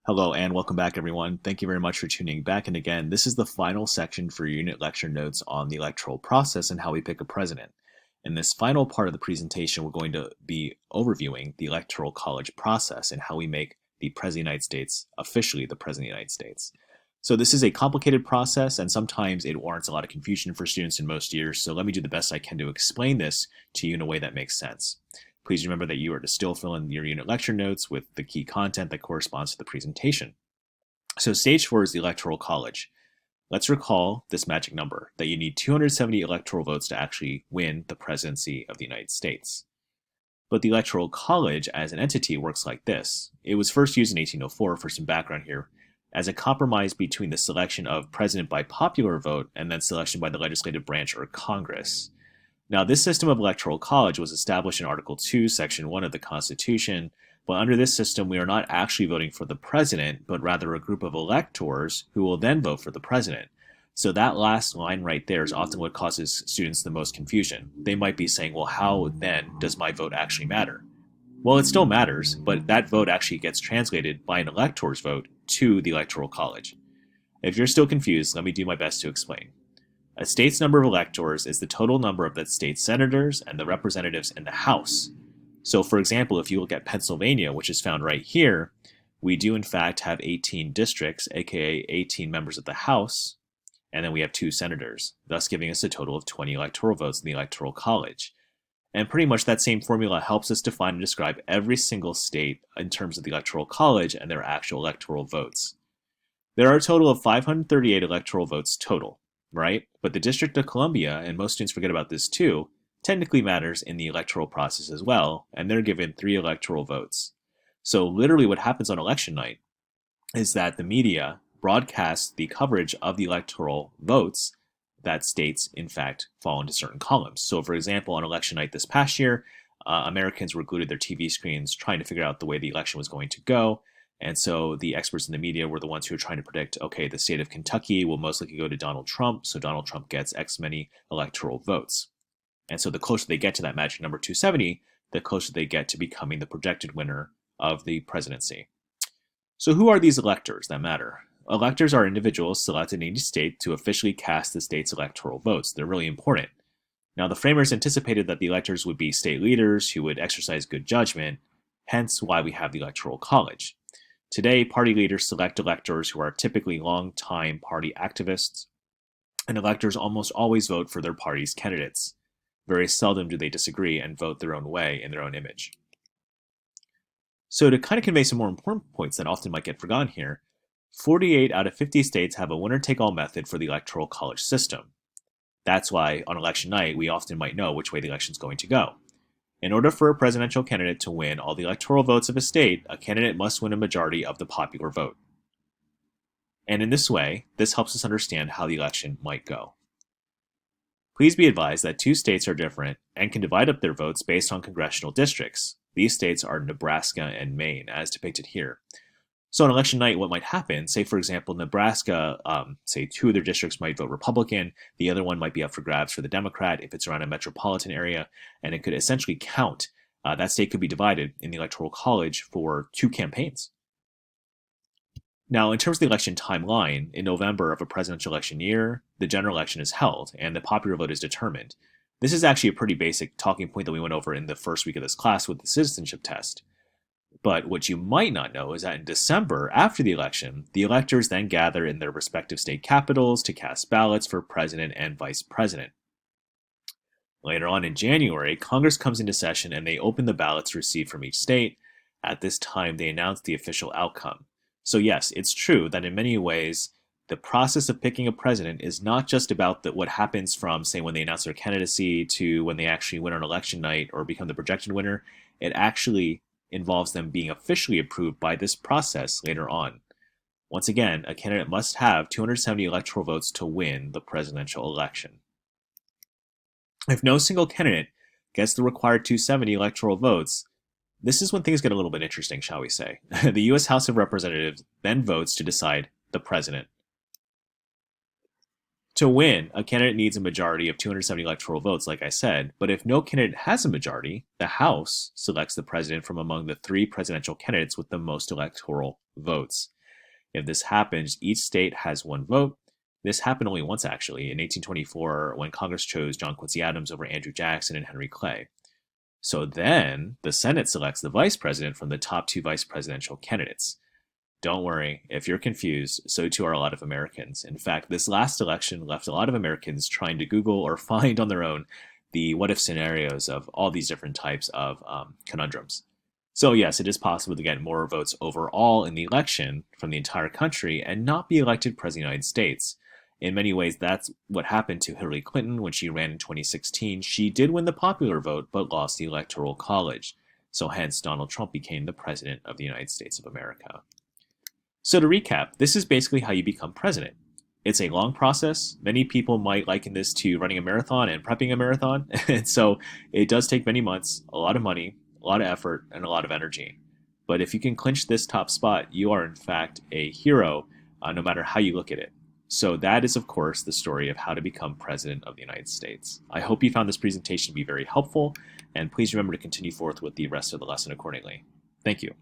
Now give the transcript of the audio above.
Hello and welcome back, everyone. Thank you very much for tuning back. And again, this is the final section for your unit lecture notes on the electoral process and how we pick a president. In this final part of the presentation, we're going to be overviewing the Electoral College process and how we make the President of the United States officially the President of the United States. So this is a complicated process, and sometimes it warrants a lot of confusion for students in most years. So let me do the best I can to explain this to you in a way that makes sense. Please remember that you are to still fill in your unit lecture notes with the key content that corresponds to the presentation. So stage 4 is the Electoral College. Let's recall this magic number, that you need 270 electoral votes to actually win the presidency of the United States. But the Electoral College as an entity works like this. It was first used in 1804, for some background here, as a compromise between the selection of president by popular vote and then selection by the legislative branch or Congress. Now, this system of electoral college was established in Article 2, Section 1 of the Constitution, but under this system, we are not actually voting for the president, but rather a group of electors who will then vote for the president. So that last line right there is often what causes students the most confusion. They might be saying, well, how then does my vote actually matter? Well, it still matters, but that vote actually gets translated by an elector's vote to the Electoral College. If you're still confused, let me do my best to explain. A state's number of electors is the total number of that state's senators and the representatives in the House. So, for example, if you look at Pennsylvania, which is found right here, we do in fact have 18 districts, aka 18 members of the House, and then we have 2 senators, thus giving us a total of 20 electoral votes in the Electoral College. And pretty much that same formula helps us define and describe every single state in terms of the Electoral College and their actual electoral votes. There are a total of 538 electoral votes total, right? But the District of Columbia, and most students forget about this too, technically matters in the electoral process as well, and they're given 3 electoral votes. So literally what happens on election night is that the media broadcasts the coverage of the electoral votes that states, in fact, fall into certain columns. So for example, on election night this past year, Americans were glued to their TV screens trying to figure out the way the election was going to go. And so the experts in the media were the ones who were trying to predict, okay, the state of Kentucky will most likely go to Donald Trump, so Donald Trump gets X many electoral votes. And so the closer they get to that magic number 270, the closer they get to becoming the projected winner of the presidency. So who are these electors that matter? Electors are individuals selected in each state to officially cast the state's electoral votes. They're really important. Now, the framers anticipated that the electors would be state leaders who would exercise good judgment, hence why we have the Electoral College. Today, party leaders select electors who are typically long-time party activists, and electors almost always vote for their party's candidates. Very seldom do they disagree and vote their own way in their own image. So to kind of convey some more important points that often might get forgotten here, 48 out of 50 states have a winner-take-all method for the Electoral College system. That's why on election night, we often might know which way the election is going to go. In order for a presidential candidate to win all the electoral votes of a state, a candidate must win a majority of the popular vote. And in this way, this helps us understand how the election might go. Please be advised that 2 states are different and can divide up their votes based on congressional districts. These states are Nebraska and Maine, as depicted here. So on election night, what might happen, say for example, Nebraska, say 2 of their districts might vote Republican, the other one might be up for grabs for the Democrat if it's around a metropolitan area, and it could essentially count. That state could be divided in the Electoral College for 2 campaigns. Now, in terms of the election timeline, in November of a presidential election year, the general election is held, and the popular vote is determined. This is actually a pretty basic talking point that we went over in the first week of this class with the citizenship test. But what you might not know is that in December, after the election, the electors then gather in their respective state capitals to cast ballots for president and vice president. Later on in January, Congress comes into session and they open the ballots received from each state. At this time, they announce the official outcome. So yes, it's true that in many ways, the process of picking a president is not just about what happens from, say, when they announce their candidacy to when they actually win on election night or become the projected winner. It actually involves them being officially approved by this process later on. Once again, a candidate must have 270 electoral votes to win the presidential election. If no single candidate gets the required 270 electoral votes, this is when things get a little bit interesting, shall we say. The U.S. House of Representatives then votes to decide the president. To win, a candidate needs a majority of 270 electoral votes, like I said, but if no candidate has a majority, the House selects the president from among the 3 presidential candidates with the most electoral votes. If this happens, each state has one vote. This happened only once, actually, in 1824 when Congress chose John Quincy Adams over Andrew Jackson and Henry Clay. So then the Senate selects the vice president from the top two vice presidential candidates. Don't worry, if you're confused, so too are a lot of Americans. In fact, this last election left a lot of Americans trying to Google or find on their own the what if scenarios of all these different types of conundrums. So, yes, it is possible to get more votes overall in the election from the entire country and not be elected President of the United States. In many ways, that's what happened to Hillary Clinton when she ran in 2016. She did win the popular vote, but lost the Electoral College. So, hence, Donald Trump became the President of the United States of America. So to recap, this is basically how you become president. It's a long process. Many people might liken this to running a marathon and prepping a marathon. And so it does take many months, a lot of money, a lot of effort, and a lot of energy. But if you can clinch this top spot, you are in fact a hero, no matter how you look at it. So that is, of course, the story of how to become president of the United States. I hope you found this presentation to be very helpful, and please remember to continue forth with the rest of the lesson accordingly. Thank you.